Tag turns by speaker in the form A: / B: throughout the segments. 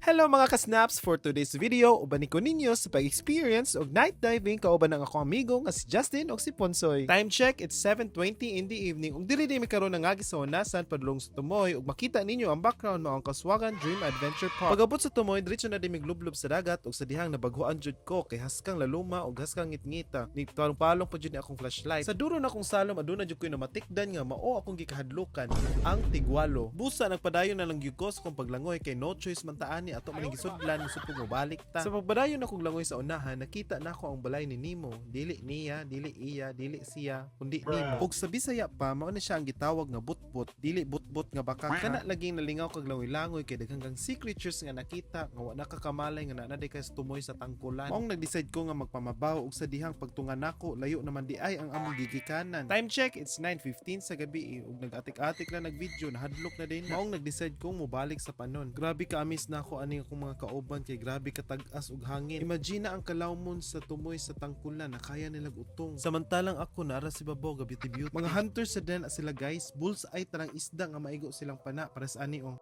A: Hello mga ka-snaps! For today's video, uban ko ninyo sa pag-experience og night diving kauban ng akong amigo nga si Justin og si Ponsoy. Time check, it's 7:20 in the evening ug dili mi karon nga sa Honasan padulong sa Tumoy ug makita ninyo ang background mao ang Kaswagan Dream Adventure Park. Pag-abot sa Tumoy, diretso na dimig lublob sa dagat ug sa dihang nabaghuan jud ko kay haskang laluma ug haskang ngitngita. Ni palong pa jud ni akong flashlight. Sa duro na akong salom aduna jud ko na matikdan nga mao akong gikahadlukan, ang Tigwalo. Busa nagpadayon na lang gyud ko sa kong paglangoy kay no choice man taani ato maning gisudlan supog mo balik ta. Sa pagpadayon akong langoy sa unahan, nakita nako ang balay ni Nemo. Dili niya, dili iya, dili siya, kundi Nemo. Ug sa Bisaya pa mao na siya ang gitawag nga butbut, dili butbut nga baka. Kana laging nalingaw kag langoy-langoy kay daghang sea creatures nga nakita nga wa nakakamalay nga naday kay tumoy sa tangkulan. Maong nag-decide ko nga magpamabaw ug sa dihang pagtunga nako layo naman di ay ang among gigikanan. Time check, it's 9:15 sa gabi ug nag-atik-atik na nag-video, nahadlok na din. Maong nag-decide kong mobalik sa panon. Grabe ka amis nako ani akong mga kauban kay grabe katag-as ug hangin. Imagine ang kalawmon sa tumoy sa tangkulan na kaya nilag utong. Samantalang ako nara si babaw ga beauty. Mga hunters sa den sila guys, bulls ay tarang isda nga maigo silang pana para sa ani oh.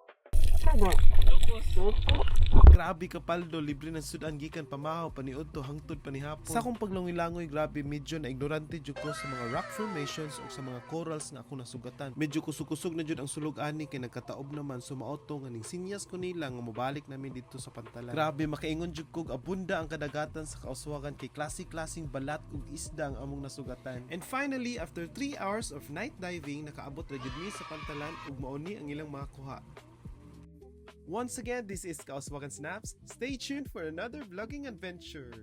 A: Grabe ka paldo, libre ng sudan gikan pamahaw paniud to hangtod panihapon. Sa akong paglangoy-langoy, grabe medyo na ignorante jud ko sa mga rock formations o sa mga corals nga ako nasugatan. Medyo kusog-kusog na jud ang sulog ani kay nagkataob naman sumauto nga ning sinyas ko nila nga mobalik namin dito sa pantalan. Grabe makaingon jud kog abunda ang kadagatan sa kauswagan kay klase-klaseng balat ug isda ang among nasugatan. And finally, after 3 hours of night diving, nakaabot ra jud mi sa pantalan ug mao ni ang ilang mga kuha. Once again, this is Kauswagan Snaps. Stay tuned for another vlogging adventure.